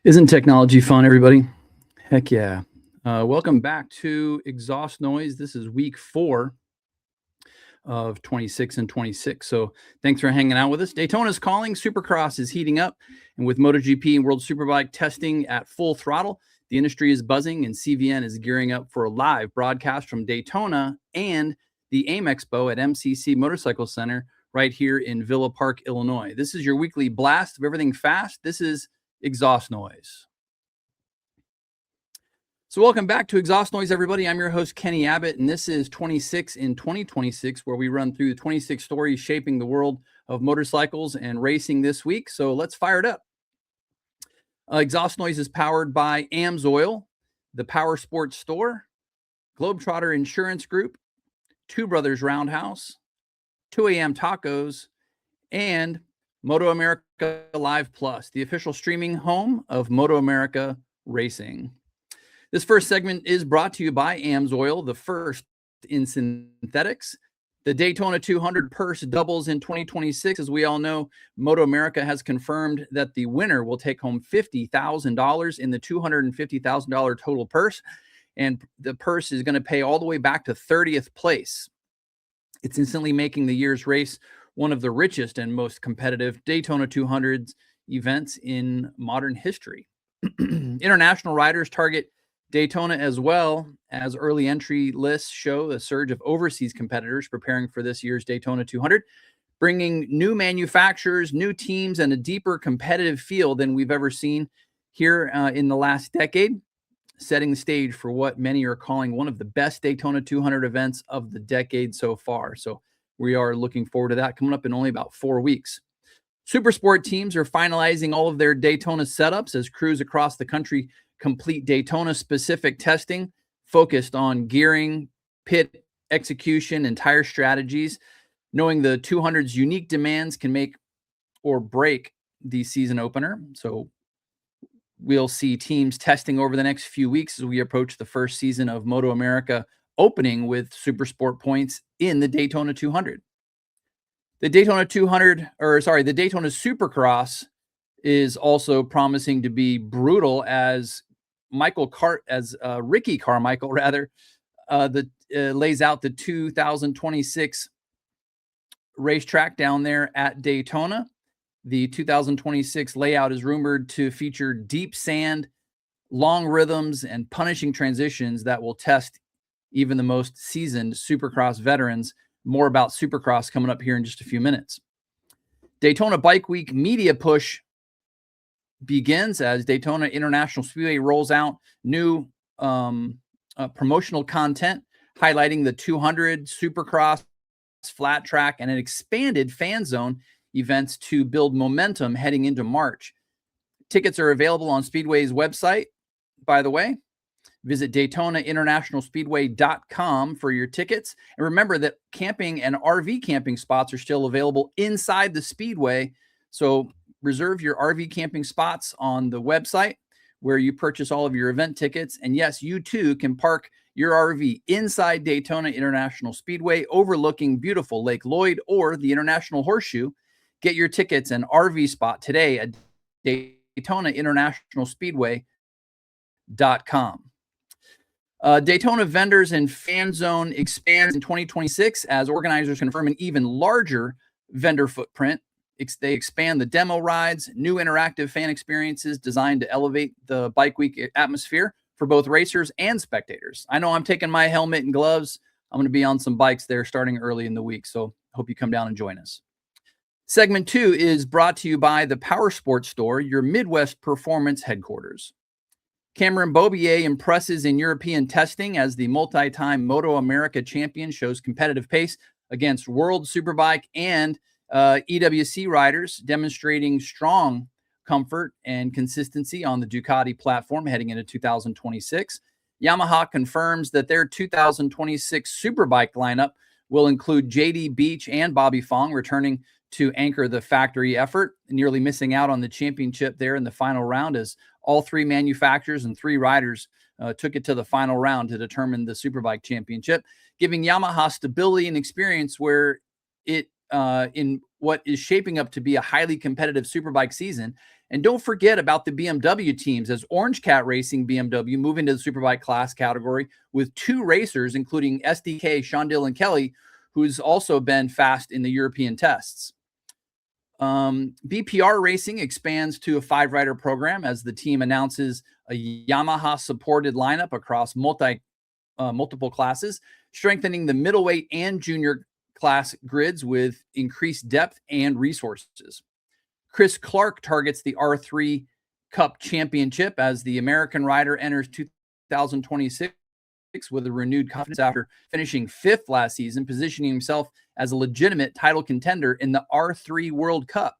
Isn't technology fun, everybody? Heck yeah. Welcome back to Exhaust Noise. This is week 4 of 26 and 26. So thanks for hanging out with us. Daytona's calling. Supercross is heating up. And with MotoGP and World Superbike testing at full throttle, the industry is buzzing and CVN is gearing up for a live broadcast from Daytona and the AIM Expo at MCC Motorcycle Center right here in Villa Park, Illinois. This is your weekly blast of everything fast. This is Exhaust Noise. So welcome back to Exhaust Noise, everybody. I'm your host, Kenny Abbott, and this is 26 in 2026, where we run through the 26 stories shaping the world of motorcycles and racing this week. So let's fire it up. Exhaust Noise is powered by AMSOIL, the Power Sports Store, Globetrotter Insurance Group, Two Brothers Roundhouse, 2AM Tacos, and Moto America Live Plus, the official streaming home of Moto America Racing. This first segment is brought to you by AMSOIL, the first in synthetics. The Daytona 200 purse doubles in 2026. As we all know, Moto America has confirmed that the winner will take home $50,000 in the $250,000 total purse, and the purse is going to pay all the way back to 30th place. It's instantly making the year's race one of the richest and most competitive Daytona 200 events in modern history. International riders target Daytona as well, as early entry lists show a surge of overseas competitors preparing for this year's Daytona 200, bringing new manufacturers, new teams, and a deeper competitive field than we've ever seen here in the last decade, setting the stage for what many are calling one of the best Daytona 200 events of the decade so far. So we are looking forward to that coming up in only about 4 weeks. Supersport teams are finalizing all of their Daytona setups as crews across the country complete Daytona-specific testing focused on gearing, pit execution, and tire strategies. Knowing the 200's unique demands can make or break the season opener. So we'll see teams testing over the next few weeks as we approach the first season of Moto America, opening with Supersport points in the Daytona 200. The Daytona Supercross is also promising to be brutal as Ricky Carmichael lays out the 2026 racetrack down there at Daytona. The 2026 layout is rumored to feature deep sand, long rhythms, and punishing transitions that will test even the most seasoned Supercross veterans. More about Supercross coming up here in just a few minutes. Daytona Bike Week media push begins as Daytona International Speedway rolls out new promotional content highlighting the 200, Supercross, flat track, and an expanded fan zone events to build momentum heading into March. Tickets are available on Speedway's website, by the way. Visit DaytonaInternationalSpeedway.com for your tickets. And remember that camping and RV camping spots are still available inside the Speedway. So reserve your RV camping spots on the website where you purchase all of your event tickets. And yes, you too can park your RV inside Daytona International Speedway overlooking beautiful Lake Lloyd or the International Horseshoe. Get your tickets and RV spot today at DaytonaInternationalSpeedway.com. Daytona vendors and fan zone expands in 2026 as organizers confirm an even larger vendor footprint. They expand the demo rides, new interactive fan experiences designed to elevate the Bike Week atmosphere for both racers and spectators. I know I'm taking my helmet and gloves. I'm going to be on some bikes there starting early in the week, so hope you come down and join us. Segment 2 is brought to you by the Power Sports Store, your Midwest performance headquarters. Cameron Beaubier impresses in European testing as the multi-time Moto America champion shows competitive pace against World Superbike and EWC riders, demonstrating strong comfort and consistency on the Ducati platform heading into 2026. Yamaha confirms that their 2026 Superbike lineup will include JD Beach and Bobby Fong returning to anchor the factory effort, nearly missing out on the championship there in the final round as all 3 manufacturers and 3 riders took it to the final round to determine the Superbike championship, giving Yamaha stability and experience where it in what is shaping up to be a highly competitive Superbike season. And don't forget about the BMW teams, as Orange Cat Racing BMW move into the Superbike class category with 2 racers, including SDK, Sean Dillon Kelly, who's also been fast in the European tests. BPR Racing expands to a 5-rider program as the team announces a Yamaha-supported lineup across multiple classes, strengthening the middleweight and junior class grids with increased depth and resources. Chris Clark targets the R3 Cup Championship as the American rider enters 2026 with a renewed confidence after finishing 5th last season, positioning himself as a legitimate title contender in the R3 World Cup.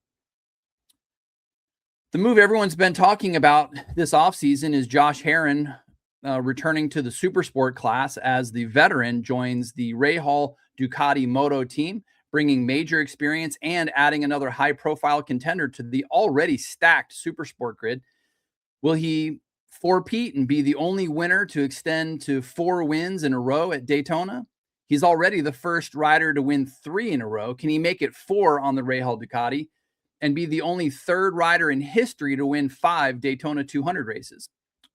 The move everyone's been talking about this offseason is Josh Herrin returning to the Supersport class as the veteran joins the Rahal Ducati Moto team, bringing major experience and adding another high-profile contender to the already stacked Supersport grid. Will he four-peat and be the only winner to extend to 4 wins in a row at Daytona? He's already the first rider to win 3 in a row. Can he make it 4 on the Rahal Ducati and be the only 3rd rider in history to win 5 Daytona 200 races?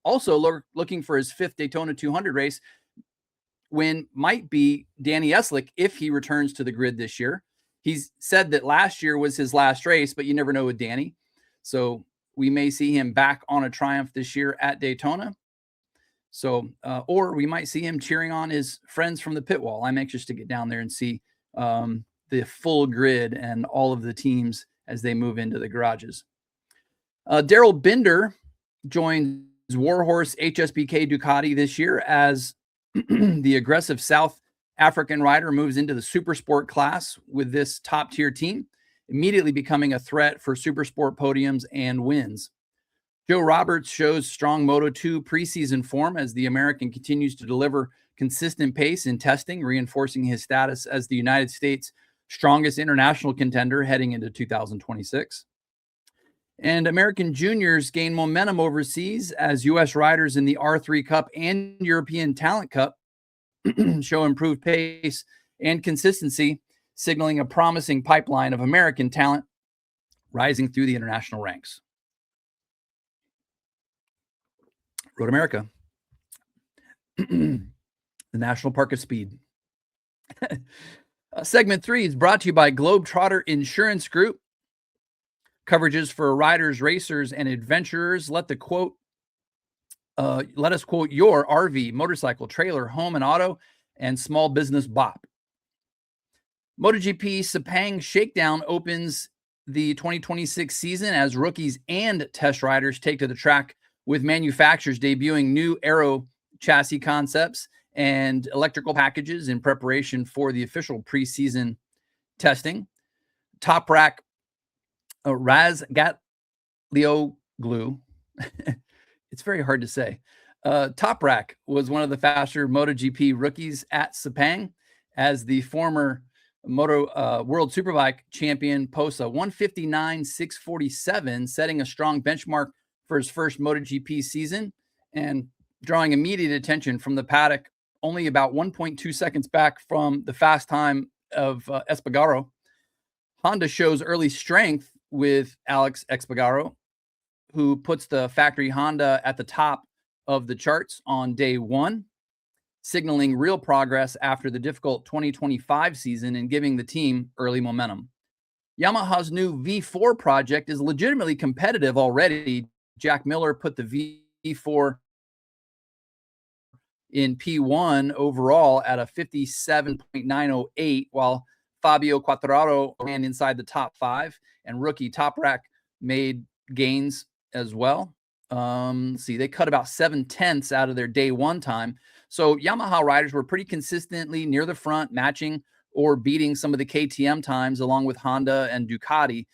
Also looking for his 5th Daytona 200 race win might be Danny Eslick if he returns to the grid this year. He's said that last year was his last race, but you never know with Danny. So we may see him back on a triumph this year at Daytona. So, or we might see him cheering on his friends from the pit wall. I'm anxious to get down there and see the full grid and all of the teams as they move into the garages. Daryl Binder joins Warhorse HSBK Ducati this year as the aggressive South African rider moves into the Supersport class with this top-tier team, immediately becoming a threat for Supersport podiums and wins. Joe Roberts shows strong Moto2 preseason form as the American continues to deliver consistent pace in testing, reinforcing his status as the United States' strongest international contender heading into 2026. And American juniors gain momentum overseas as U.S. riders in the R3 Cup and European Talent Cup show improved pace and consistency, signaling a promising pipeline of American talent rising through the international ranks. Road America, the National Park of Speed. Segment 3 is brought to you by Globetrotter Insurance Group. Coverages for riders, racers, and adventurers. Let us quote your RV, motorcycle, trailer, home and auto, and small business BOP. MotoGP Sepang Shakedown opens the 2026 season as rookies and test riders take to the track with manufacturers debuting new aero chassis concepts and electrical packages in preparation for the official preseason testing. Top Rack Razgatlioglu. It's very hard to say. Toprak was one of the faster MotoGP rookies at Sepang as the former World Superbike champion posts a 159.647, setting a strong benchmark for his first MotoGP season and drawing immediate attention from the paddock, only about 1.2 seconds back from the fast time of Espargaro. Honda shows early strength with Alex Espargaro, who puts the factory Honda at the top of the charts on day 1, signaling real progress after the difficult 2025 season and giving the team early momentum. Yamaha's new V4 project is legitimately competitive already. Jack Miller put the V4 in P1 overall at a 57.908, while Fabio Quartararo ran inside the top 5, and rookie Toprak made gains as well. They cut about 7/10 out of their day 1 time. So Yamaha riders were pretty consistently near the front, matching or beating some of the KTM times, along with Honda and Ducati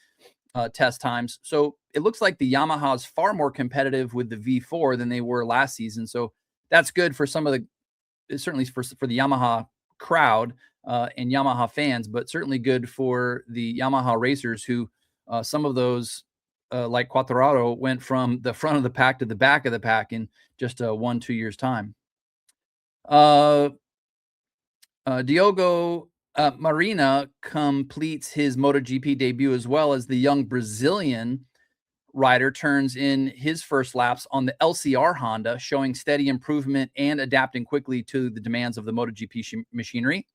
test times. So it looks like the Yamaha is far more competitive with the V4 than they were last season. So that's good for some of the, certainly for the Yamaha crowd and Yamaha fans, but certainly good for the Yamaha racers who some of those, like Quartararo, went from the front of the pack to the back of the pack in just 1-2 years time. Diogo Marina completes his MotoGP debut, as well as the young Brazilian rider turns in his first laps on the LCR Honda, showing steady improvement and adapting quickly to the demands of the MotoGP machinery.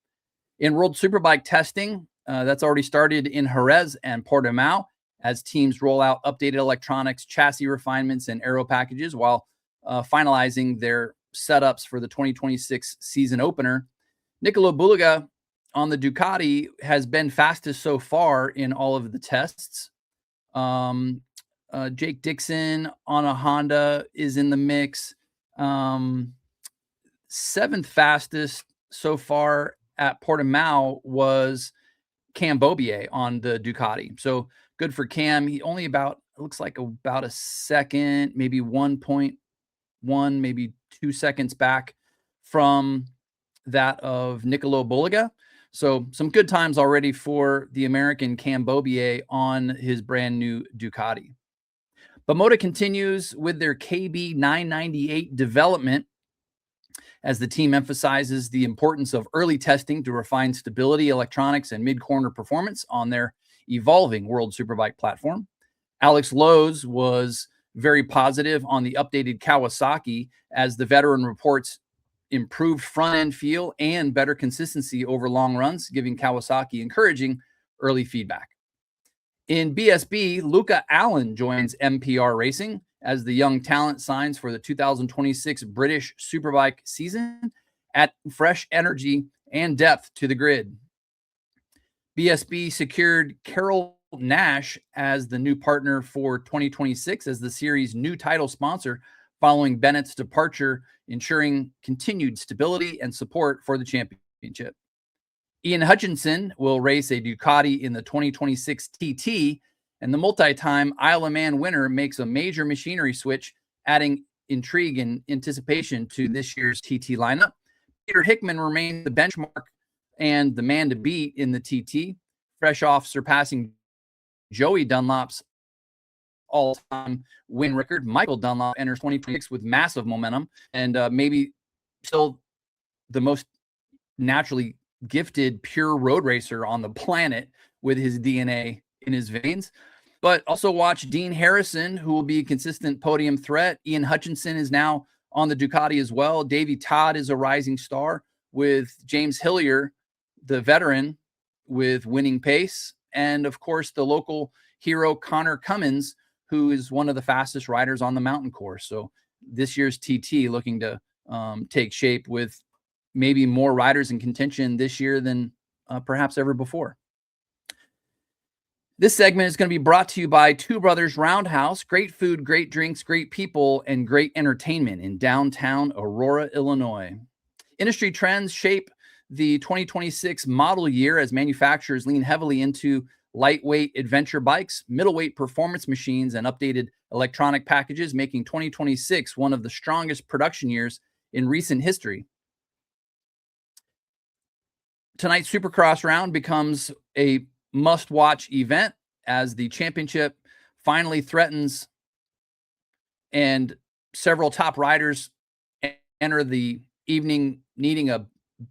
In World Superbike testing, that's already started in Jerez and Portimao as teams roll out updated electronics, chassis refinements, and aero packages while finalizing their setups for the 2026 season opener. Nicolo Bulliga on the Ducati has been fastest so far in all of the tests. Jake Dixon on a Honda is in the mix. Seventh fastest so far at Portimao was Cam Beaubier on the Ducati. So good for Cam. He only looks like about a second, maybe 1.1, maybe 2 seconds back from that of Nicolo Bulliga. So some good times already for the American Cam Beaubier on his brand new Ducati. But Moto continues with their KB 998 development as the team emphasizes the importance of early testing to refine stability, electronics, and mid-corner performance on their evolving World Superbike platform. Alex Lowe's was very positive on the updated Kawasaki as the veteran reports improved front-end feel and better consistency over long runs, giving Kawasaki encouraging early feedback. In BSB, Luca Allen joins MPR Racing as the young talent signs for the 2026 British Superbike season, add fresh energy and depth to the grid. BSB secured Carol Nash as the new partner for 2026 as the series' new title sponsor following Bennett's departure, ensuring continued stability and support for the championship. Ian Hutchinson will race a Ducati in the 2026 TT, and the multi-time Isle of Man winner makes a major machinery switch, adding intrigue and anticipation to this year's TT lineup. Peter Hickman remains the benchmark and the man to beat in the TT, fresh off surpassing Joey Dunlop's all-time win record. Michael Dunlop enters 2026 with massive momentum and maybe still the most naturally gifted pure road racer on the planet with his DNA in his veins. But also watch Dean Harrison, who will be a consistent podium threat. Ian Hutchinson is now on the Ducati as well. Davey Todd is a rising star with James Hillier, the veteran, with winning pace. And of course, the local hero Connor Cummins, who is one of the fastest riders on the mountain course. So this year's TT looking to take shape with maybe more riders in contention this year than perhaps ever before. This segment is going to be brought to you by Two Brothers Roundhouse. Great food, great drinks, great people, and great entertainment in downtown Aurora, Illinois. Industry trends shape the 2026 model year as manufacturers lean heavily into lightweight adventure bikes, middleweight performance machines, and updated electronic packages, making 2026 one of the strongest production years in recent history. Tonight's Supercross round becomes a must-watch event as the championship finally threatens and several top riders enter the evening needing a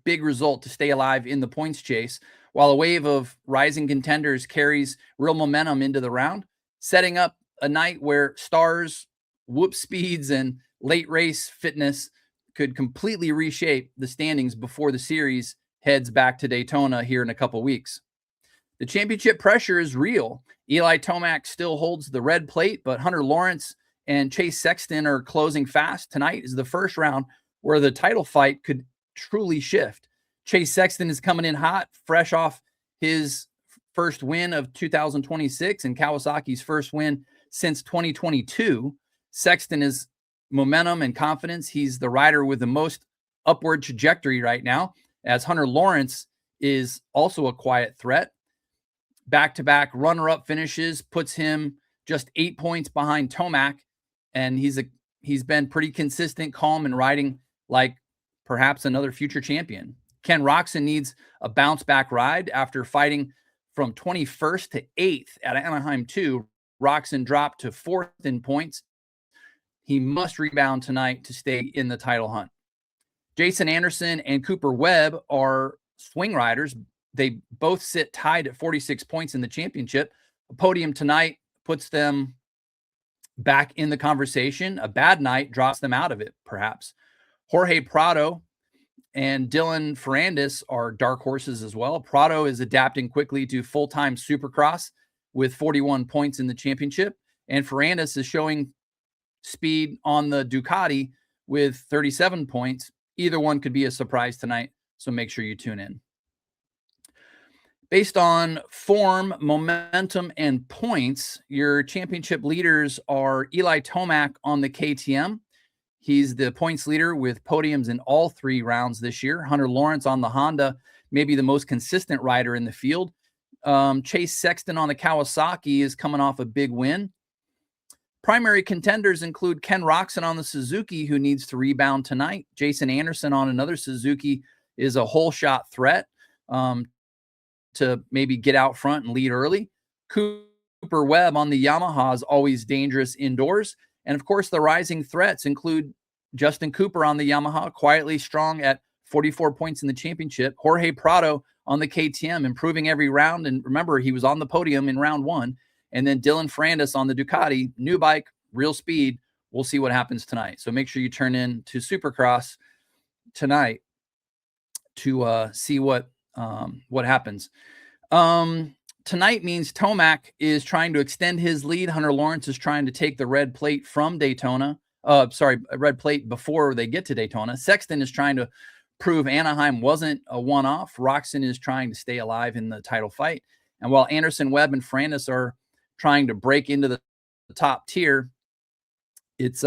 big result to stay alive in the points chase, while a wave of rising contenders carries real momentum into the round, setting up a night where stars, whoop speeds, and late race fitness could completely reshape the standings before the series heads back to Daytona here in a couple weeks. The championship pressure is real. Eli Tomac still holds the red plate, but Hunter Lawrence and Chase Sexton are closing fast. Tonight is the first round where the title fight could truly shift. Chase Sexton is coming in hot, fresh off his first win of 2026 and Kawasaki's first win since 2022. Sexton is momentum and confidence. He's the rider with the most upward trajectory right now, as Hunter Lawrence is also a quiet threat. Back-to-back runner-up finishes puts him just 8 points behind Tomac, and he's been pretty consistent, calm, and riding like perhaps another future champion. Ken Roczen needs a bounce-back ride after fighting from 21st to 8th at Anaheim 2. Roczen dropped to 4th in points. He must rebound tonight to stay in the title hunt. Jason Anderson and Cooper Webb are swing riders, they both sit tied at 46 points in the championship. A podium tonight puts them back in the conversation. A bad night drops them out of it, perhaps. Jorge Prado and Dylan Ferrandis are dark horses as well. Prado is adapting quickly to full-time Supercross with 41 points in the championship, and Ferrandis is showing speed on the Ducati with 37 points. Either one could be a surprise tonight, so make sure you tune in. Based on form, momentum, and points, your championship leaders are Eli Tomac on the KTM. He's the points leader with podiums in all 3 rounds this year. Hunter Lawrence on the Honda, maybe the most consistent rider in the field. Chase Sexton on the Kawasaki is coming off a big win. Primary contenders include Ken Roczen on the Suzuki, who needs to rebound tonight. Jason Anderson on another Suzuki is a whole shot threat to maybe get out front and lead early. Cooper Webb on the Yamaha is always dangerous indoors. And of course, the rising threats include Justin Cooper on the Yamaha, quietly strong at 44 points in the championship. Jorge Prado on the KTM, improving every round. And remember, he was on the podium in round 1. And then Dylan Ferrandis on the Ducati, new bike, real speed. We'll see what happens tonight. So make sure you turn in to Supercross tonight to see what happens. Tonight means Tomac is trying to extend his lead. Hunter Lawrence is trying to take the red plate from Daytona. Red plate before they get to Daytona. Sexton is trying to prove Anaheim wasn't a one-off. Roczen is trying to stay alive in the title fight. And while Anderson, Webb, and Ferrandis are trying to break into the top tier, it's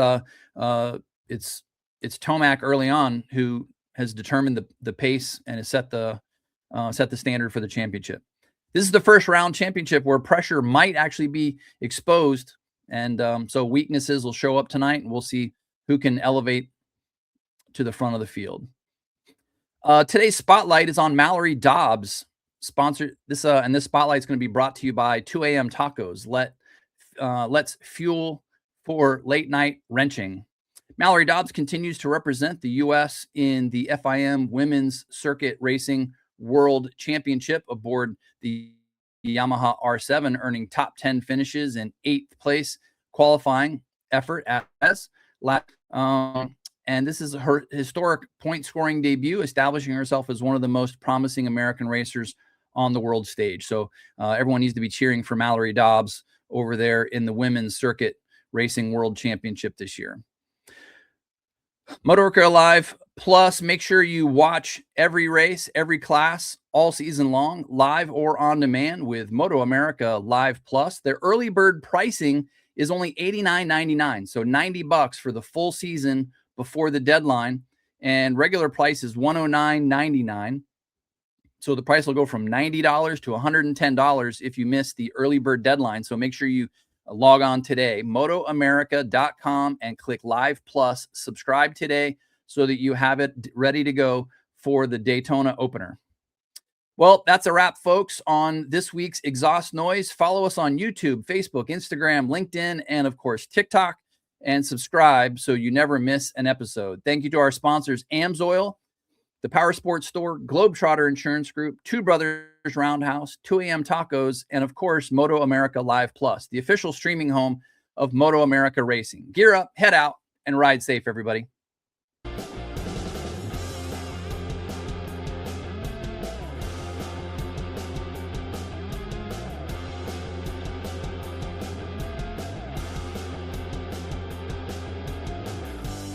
Tomac early on who has determined the pace and has set the standard for the championship. This is the first round championship where pressure might actually be exposed. And so weaknesses will show up tonight, and we'll see who can elevate to the front of the field. Today's spotlight is on Mallory Dobbs. Sponsored this, and this spotlight is going to be brought to you by 2 a.m. Tacos. Let's fuel for late night wrenching. Mallory Dobbs continues to represent the U.S. in the FIM Women's Circuit Racing World Championship aboard the Yamaha R7, earning top 10 finishes and 8th place qualifying effort and this is her historic point scoring debut, establishing herself as one of the most promising American racers on the world stage. So everyone needs to be cheering for Mallory Dobbs over there in the Women's Circuit Racing World Championship this year. Motorca Live Plus, make sure you watch every race, every class, all season long, live or on demand with Moto America Live Plus. Their early bird pricing is only $89.99, so $90 for the full season before the deadline, and regular price is $109.99. So the price will go from $90 to $110 if you miss the early bird deadline. So make sure you log on today, motoamerica.com, and click Live Plus. Subscribe today so that you have it ready to go for the Daytona opener. Well, that's a wrap, folks, on this week's Exhaust Noise. Follow us on YouTube, Facebook, Instagram, LinkedIn, and of course, TikTok, and subscribe so you never miss an episode. Thank you to our sponsors, AMSOIL, the Power Sports Store, Globetrotter Insurance Group, Two Brothers Roundhouse, 2 a.m. Tacos, and of course, Moto America Live Plus, the official streaming home of Moto America Racing. Gear up, head out, and ride safe, everybody.